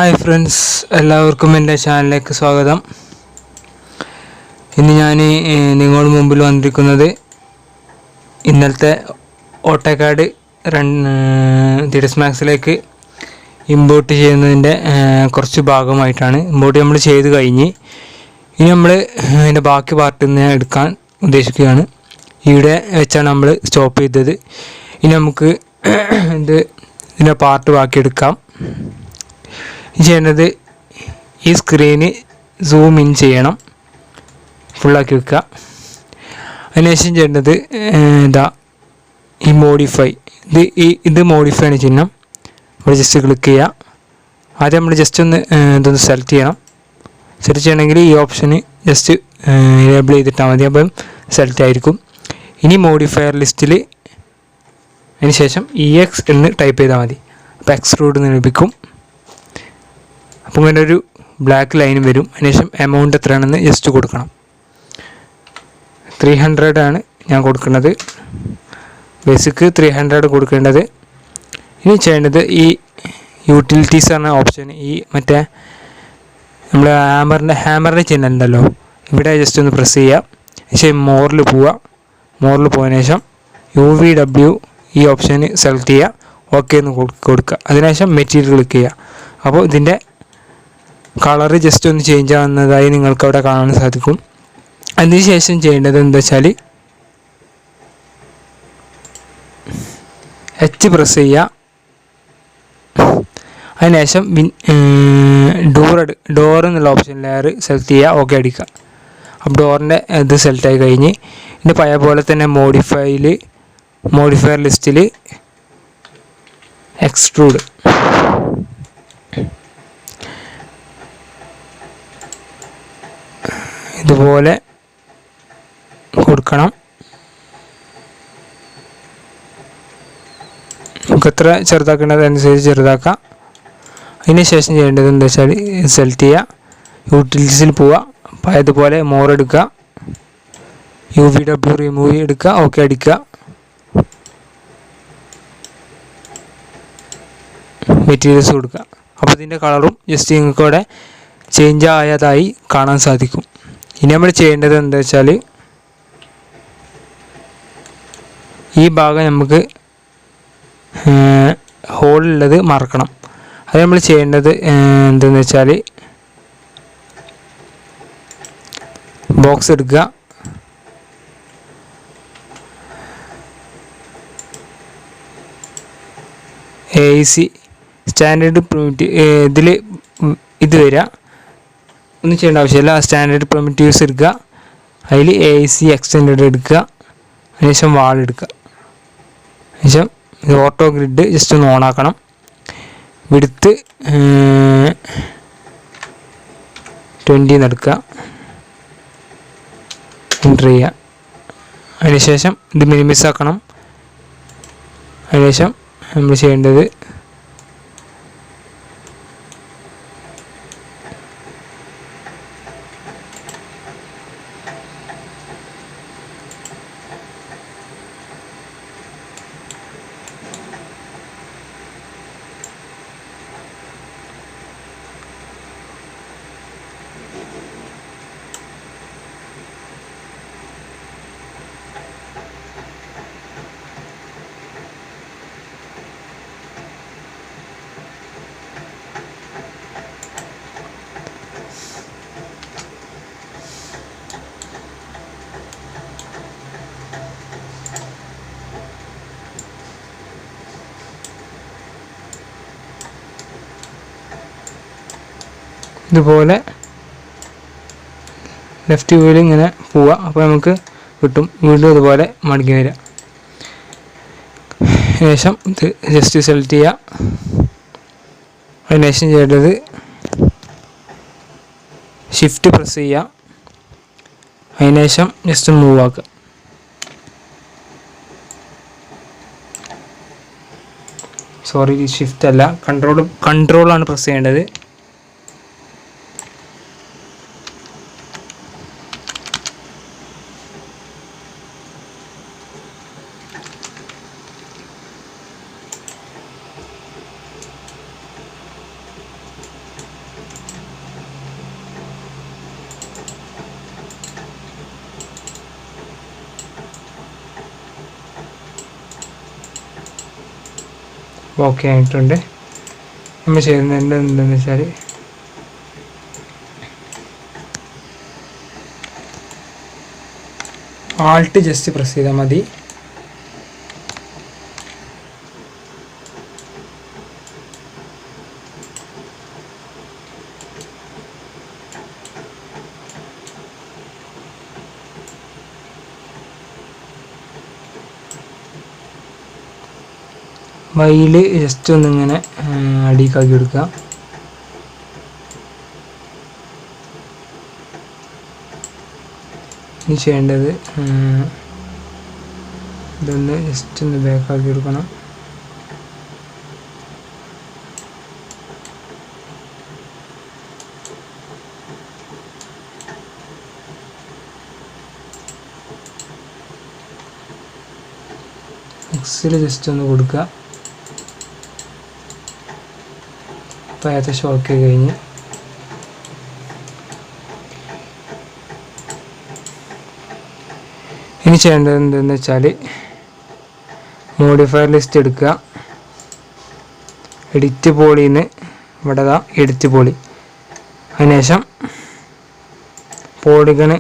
Hi friends, എല്ലാവർക്കും എൻ്റെ ചാനലിലേക്ക് സ്വാഗതം. ഇന്ന് ഞാൻ നിങ്ങളുടെ മുമ്പിൽ വന്നിരിക്കുന്നത് ഇന്നലത്തെ ഓട്ടോകാഡ് മാക്സിലേക്ക് ഇമ്പോർട്ട് ചെയ്യുന്നതിൻ്റെ കുറച്ച് ഭാഗമായിട്ടാണ്. ഇമ്പോർട്ട് നമ്മൾ ചെയ്ത് കഴിഞ്ഞ് ഇനി നമ്മൾ അതിൻ്റെ ബാക്കി പാർട്ടിൽ നിന്ന് എടുക്കാൻ ഉദ്ദേശിക്കുകയാണ്. ഇവിടെ വെച്ചാണ് നമ്മൾ സ്റ്റോപ്പ് ചെയ്തത്. ഇനി നമുക്ക് ഇതിൻ്റെ പാർട്ട് ബാക്കിയെടുക്കാം. ചെയ്യേണ്ടത് ഈ സ്ക്രീന് സൂം ഇൻ ചെയ്യണം, ഫുള്ളാക്കി വെക്കുക. അതിനുശേഷം ചെയ്യേണ്ടത് ഈ മോഡിഫൈ, ഇത് മോഡിഫൈ ആണ് ചിഹ്നം. നമ്മൾ ജസ്റ്റ് ക്ലിക്ക് ചെയ്യുക. ആദ്യം നമ്മൾ ജസ്റ്റ് ഒന്ന് ഇതൊന്ന് സെലക്ട് ചെയ്യണം. സെലക്ട് ചെയ്യണമെങ്കിൽ ഈ ഓപ്ഷന് ജസ്റ്റ് എനേബിൾ ചെയ്തിട്ടാൽ മതി, അപ്പം സെലക്ട് ആയിരിക്കും. ഇനി മോഡിഫയർ ലിസ്റ്റിൽ അതിന് ശേഷം EX എന്ന് ടൈപ്പ് ചെയ്താൽ മതി. അപ്പോൾ എക്സ്ട്രൂഡ് ലഭിക്കും. അപ്പോൾ ഇങ്ങനെ ഒരു ബ്ലാക്ക് ലൈൻ വരും. അതിനുശേഷം എമൗണ്ട് എത്രയാണെന്ന് ജസ്റ്റ് കൊടുക്കണം. 300 ആണ് ഞാൻ കൊടുക്കുന്നത്. ബേസിക്ക് 300 കൊടുക്കേണ്ടത്. ഇനി ചെയ്യേണ്ടത് ഈ യൂട്ടിലിറ്റീസ് എന്ന ഓപ്ഷൻ, ഈ മറ്റേ നമ്മൾ ഹാമറിൻ്റെ ചിഹ്നം ഉണ്ടല്ലോ, ഇവിടെ ജസ്റ്റ് ഒന്ന് പ്രസ് ചെയ്യുക. പക്ഷേ മോറിൽ പോവുക. മോറിൽ പോയതിനു ശേഷം UVW ഈ ഓപ്ഷന് സെലക്ട് ചെയ്യുക. ഓക്കെ എന്ന് കൊടുക്കുക. അതിനുശേഷം മെറ്റീരിയൽ ക്ലിക്ക് ചെയ്യുക. അപ്പോൾ ഇതിൻ്റെ കളറ് ജസ്റ്റ് ഒന്ന് ചേഞ്ച് ആവുന്നതായി നിങ്ങൾക്ക് അവിടെ കാണാൻ സാധിക്കും. അതിനുശേഷം ചെയ്യേണ്ടത് എന്താ വെച്ചാൽ H പ്രസ് ചെയ്യുക. അതിനുശേഷം ഡോർ എന്നുള്ള ഓപ്ഷൻ ലെയർ സെലക്ട് ചെയ്യുക. ഓക്കെ അടിക്കുക. അപ്പോൾ ഡോറിൻ്റെ ഇത് സെലക്ട് ആയി കഴിഞ്ഞ് ഇനി പഴയ പോലെ തന്നെ മോഡിഫയർ ലിസ്റ്റിൽ എക്സ്ട്രൂഡ് ഇതുപോലെ കൊടുക്കണം. നമുക്ക് എത്ര ചെറുതാക്കേണ്ടത് അനുസരിച്ച് ചെറുതാക്കാം. അതിന് ശേഷം ചെയ്യേണ്ടത് എന്താ വെച്ചാൽ സെലക്ട് ചെയ്യുക, യൂട്ടിലിറ്റീസിൽ പോവുക, പഴയതുപോലെ മോർ എടുക്കുക, UVW റിമൂവ് എടുക്കുക, ഓക്കെ അടിക്കുക. മെറ്റീരിയൽസ് കൊടുക്കുക. അപ്പോൾ ഇതിൻ്റെ കളറും ജസ്റ്റ് നിങ്ങൾക്ക് ഇവിടെ ചേഞ്ച് ആയതായി കാണാൻ സാധിക്കും. ഇനി നമ്മൾ ചെയ്യേണ്ടത് എന്താ വെച്ചാൽ ഈ ഭാഗം നമുക്ക് ഹോളുള്ളത് മറക്കണം. അത് നമ്മൾ ചെയ്യേണ്ടത് എന്തെന്ന് വെച്ചാൽ ബോക്സ് എടുക്കുക, AC സ്റ്റാൻഡേർഡ് പ്രിമിറ്റീവ് ഇത് വരിക. ഒന്നും ചെയ്യേണ്ട ആവശ്യമില്ല. സ്റ്റാൻഡേർഡ് പ്രിമിറ്റീവ്സ് എടുക്കുക, അതിൽ AC എക്സ്റ്റൻഡഡ് എടുക്കുക, അതിനുശേഷം വാൾ എടുക്കുക. അതിനുശേഷം ഓട്ടോ ഗ്രിഡ് ജസ്റ്റ് ഒന്ന് ഓണാക്കണം. വിഡ്ത്ത് 20 എടുക്കുക, എൻ്റർ ചെയ്യുക. അതിനുശേഷം ഇത് മിനിമൈസ് ആക്കണം. അതിനുശേഷം നമ്മൾ ചെയ്യേണ്ടത് ഇതുപോലെ ലെഫ്റ്റ് വ്യൂവിൽ ഇങ്ങനെ പോവുക. അപ്പോൾ നമുക്ക് കിട്ടും. വീണ്ടും ഇതുപോലെ മടങ്ങി വരിക. ശേഷം ഇത് ജസ്റ്റ് സെലക്ട് ചെയ്യുക. അതിനുശേഷം ചെയ്യേണ്ടത് ഷിഫ്റ്റ് പ്രസ് ചെയ്യുക. അതിനുശേഷം ജസ്റ്റ് മൂവ് ആക്കുക. സോറി, ഷിഫ്റ്റ് അല്ല, കൺട്രോളാണ് പ്രസ് ചെയ്യേണ്ടത്. ഓക്കെ ആയിട്ടുണ്ട്. നമ്മൾ ചെയ്യുന്നത് എന്താണെന്ന് വെച്ചാൽ ആൾട്ട് ജസ്റ്റ് പ്രസ് ചെയ്താൽ മതി. വൈയിൽ ജസ്റ്റ് ഒന്നിങ്ങനെ അടിക്കാക്കി എടുക്കുക. ഇനി ചെയ്യേണ്ടത് ഇതൊന്ന് ജസ്റ്റ് ഒന്ന് ബാക്കാക്കി എടുക്കണം. എക്സിൽ ജസ്റ്റ് ഒന്ന് കൊടുക്കുക. അപ്പോൾ ഏകദേശം ഓക്കെ കഴിഞ്ഞ് ഇനി ചെയ്യേണ്ടത് എന്തെന്ന് വെച്ചാൽ മോഡിഫയർ ലിസ്റ്റ് എടുക്കുക. എഡിറ്റ് പോളിന്ന് ഇവിടെ എഡിറ്റ് പോളി, അതിനുശേഷം പോളിഗണ്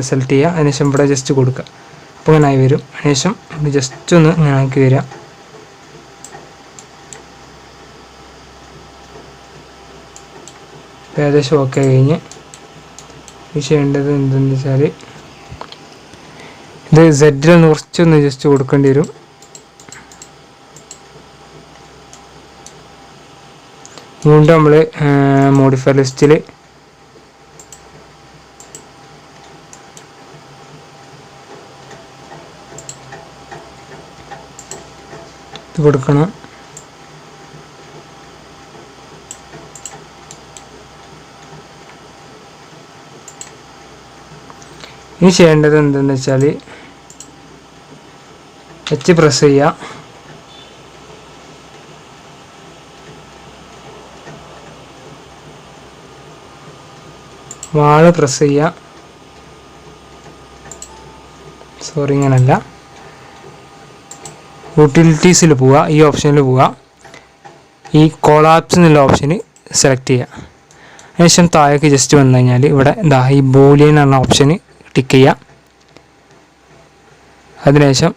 സെലക്ട് ചെയ്യുക. അതിനുശേഷം ഇവിടെ ജസ്റ്റ് കൊടുക്കുക. അപ്പോൾ ഇങ്ങനെ ആയി വരും. അതിനുശേഷം ജസ്റ്റ് ഒന്ന് ഇങ്ങനെ ആക്കി വരിക. ഏകദേശം ഓക്കെ കഴിഞ്ഞ് ഈ ചെയ്യേണ്ടത് എന്തെന്ന് വെച്ചാൽ ഇത് സെഡിലൊന്ന് കുറച്ചൊന്ന് ജസ്റ്റ് കൊടുക്കേണ്ടി വരും. വീണ്ടും നമ്മൾ മോഡിഫയർ ലിസ്റ്റിൽ ഇത് കൊടുക്കണം. ഇനി ചെയ്യേണ്ടത് എന്തെന്ന് വെച്ചാൽ എച്ച് പ്രസ് ചെയ്യുക. വാള് പ്രസ് ചെയ്യുക. സോറി, ഇങ്ങനല്ല, യൂട്ടിലിറ്റീസിൽ പോവുക. ഈ ഓപ്ഷനിൽ പോവുക. ഈ കൊളാപ്സ് എന്നുള്ള ഓപ്ഷന് സെലക്ട് ചെയ്യുക. അതിനുശേഷം താഴേക്ക് ജസ്റ്റ് വന്നു കഴിഞ്ഞാൽ ഇവിടെ എന്താ ഈ ബൂലിയൻ എന്ന ഓപ്ഷന് ടിക്ക് ചെയ്യുക. അതിനുശേഷം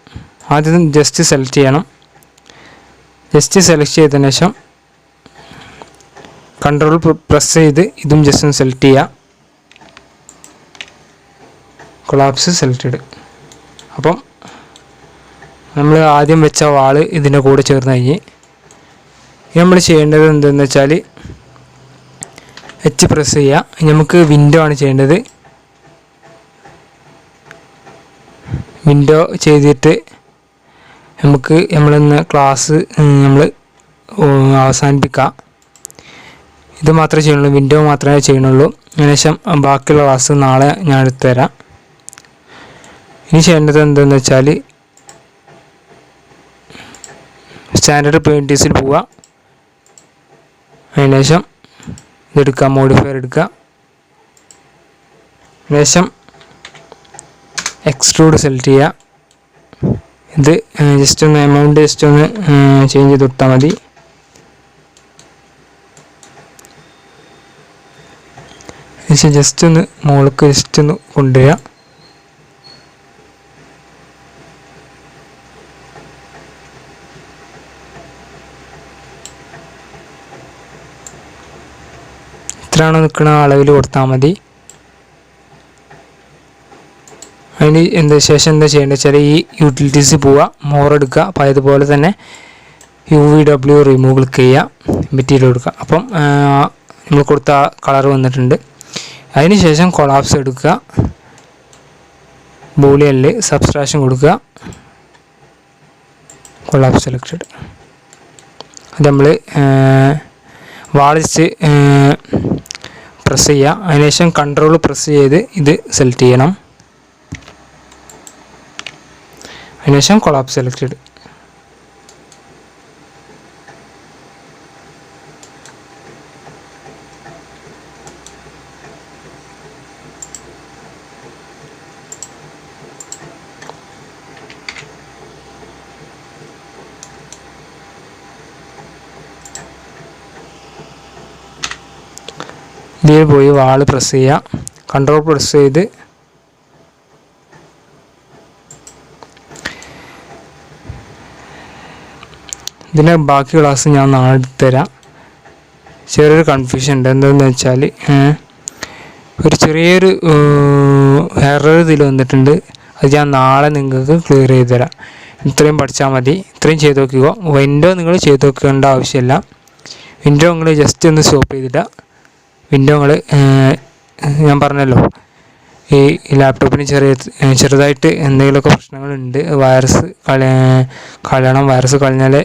ആദ്യം ജസ്റ്റ് സെലക്ട് ചെയ്യണം. ജസ്റ്റ് സെലക്ട് ചെയ്തതിന് ശേഷം കൺട്രോൾ പ്രസ് ചെയ്ത് ഇതും ജസ്റ്റ് ഒന്ന് സെലക്ട് ചെയ്യുക. Collapse selected. അപ്പം നമ്മൾ ആദ്യം വെച്ച വാള് ഇതിൻ്റെ കൂടെ ചേർന്ന് കഴിഞ്ഞ് നമ്മൾ ചെയ്യേണ്ടത് എന്തെന്ന് വെച്ചാൽ എച്ച് പ്രസ് ചെയ്യുക. നമുക്ക് വിൻഡോ ആണ് ചെയ്യേണ്ടത്. വിൻഡോ ചെയ്തിട്ട് നമ്മളിന്ന് ക്ലാസ് നമ്മൾ അവസാനിപ്പിക്കുക. ഇത് മാത്രമേ ചെയ്യുന്നുള്ളൂ, വിൻഡോ മാത്രമേ ചെയ്യുന്നുള്ളൂ. അതിനുശേഷം ബാക്കിയുള്ള ക്ലാസ് നാളെ ഞാൻ എടുത്തു തരാം. ഇനി ചെയ്യേണ്ടത് എന്തെന്ന് വെച്ചാൽ സ്റ്റാൻഡേർഡ് പെയിൻറ്റീസിൽ പോവുക. അതിനുശേഷം ഇതെടുക്കുക, മോഡിഫയർ എടുക്കുക. അതിനുശേഷം എക്സ്ട്രൂഡ് സെലക്ട് ചെയ്യുക. ഇത് ജസ്റ്റ് ഒന്ന് എമൗണ്ട് ജസ്റ്റ് ഒന്ന് ചേഞ്ച് ചെയ്ത് കൊടുത്താൽ മതി. ജസ്റ്റ് ഒന്ന് മുകളിലേക്ക് ജസ്റ്റ് ഒന്ന് കൊണ്ടുവരിക. എത്രയാണോ നിൽക്കുന്ന അളവിൽ കൊടുത്താൽ മതി. അതിന് ശേഷം എന്താ ചെയ്യേണ്ടത് വെച്ചാൽ ഈ യൂട്ടിലിറ്റീസ് പോവുക, മോർ എടുക്കുക. അപ്പോൾ അതുപോലെ തന്നെ UVW റിമൂവ് ക്ലിക്ക് ചെയ്യുക, മെറ്റീരിയൽ കൊടുക്കുക. അപ്പം നമ്മൾ കൊടുത്ത കളർ വന്നിട്ടുണ്ട്. അതിന് ശേഷം കൊളാപ്സ് എടുക്കുക, ബൂളിയനിൽ സബ്സ്ട്രാക്ഷൻ കൊടുക്കുക, കൊളാപ്സ് സെലക്റ്റഡ്. അത് നമ്മൾ വാളിച്ച് പ്രസ് ചെയ്യുക. അതിനുശേഷം കൺട്രോൾ പ്രസ് ചെയ്ത് ഇത് സെലക്ട് ചെയ്യണം. അതിനുശേഷം കൊളാപ്സ് സെലക്റ്റഡ്. ഇതിൽ പോയി വാള് പ്രസ് ചെയ്യുക, കൺട്രോൾ പ്രസ് ചെയ്ത് ഇതിൻ്റെ ബാക്കി ക്ലാസ് ഞാൻ നാളെ തരാം. ചെറിയൊരു കൺഫ്യൂഷൻ ഉണ്ട്. എന്താണെന്ന് വെച്ചാൽ ഒരു ചെറിയൊരു എറർ ഇതിൽ വന്നിട്ടുണ്ട്. അത് ഞാൻ നാളെ നിങ്ങൾക്ക് ക്ലിയർ ചെയ്ത് തരാം. ഇത്രയും പഠിച്ചാൽ മതി. ഇത്രയും ചെയ്ത് നോക്കുക. വിൻഡോ നിങ്ങൾ ചെയ്ത് നോക്കേണ്ട ആവശ്യമില്ല. വിൻഡോ നിങ്ങൾ ജസ്റ്റ് ഒന്ന് സ്റ്റോപ്പ് ചെയ്തിട്ട് വിൻഡോ നിങ്ങൾ ഞാൻ പറഞ്ഞല്ലോ ഈ ലാപ്ടോപ്പിന് ചെറുതായിട്ട് എന്തെങ്കിലുമൊക്കെ പ്രശ്നങ്ങളുണ്ട്. വൈറസ് കളയണം. വൈറസ് കളഞ്ഞാലേ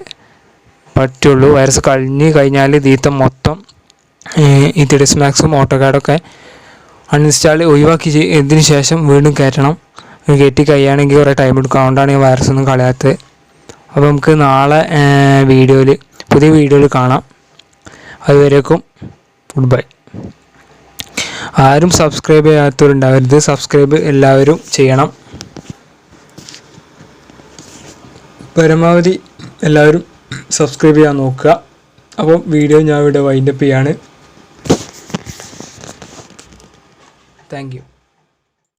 പറ്റുള്ളൂ. വൈറസ് കഴിഞ്ഞാൽ ഇതിലത്തെ മൊത്തം ഈ 3ds Maxും ഓട്ടോകാഡൊക്കെ അൺഇൻസ്റ്റാൾ ഒഴിവാക്കി ഇതിന് ശേഷം വീണ്ടും കയറ്റണം. കയറ്റി കഴിയുകയാണെങ്കിൽ കുറേ ടൈം എടുക്കും. അതുകൊണ്ടാണ് ഈ വൈറസ് ഒന്നും കളയാത്തത്. അപ്പോൾ നമുക്ക് നാളെ പുതിയ വീഡിയോയിൽ കാണാം. അതുവരേക്കും ഗുഡ് ബൈ. ആരും സബ്സ്ക്രൈബ് ചെയ്യാത്തവരുണ്ടാവരുത്. സബ്സ്ക്രൈബ് എല്ലാവരും ചെയ്യണം. പരമാവധി എല്ലാവരും സബ്സ്ക്രൈബ് ചെയ്യാൻ നോക്കുക. അപ്പം വീഡിയോ ഞാൻ ഇവിടെ വൈൻഡപ്പ് ചെയ്യാണ്. Thank you.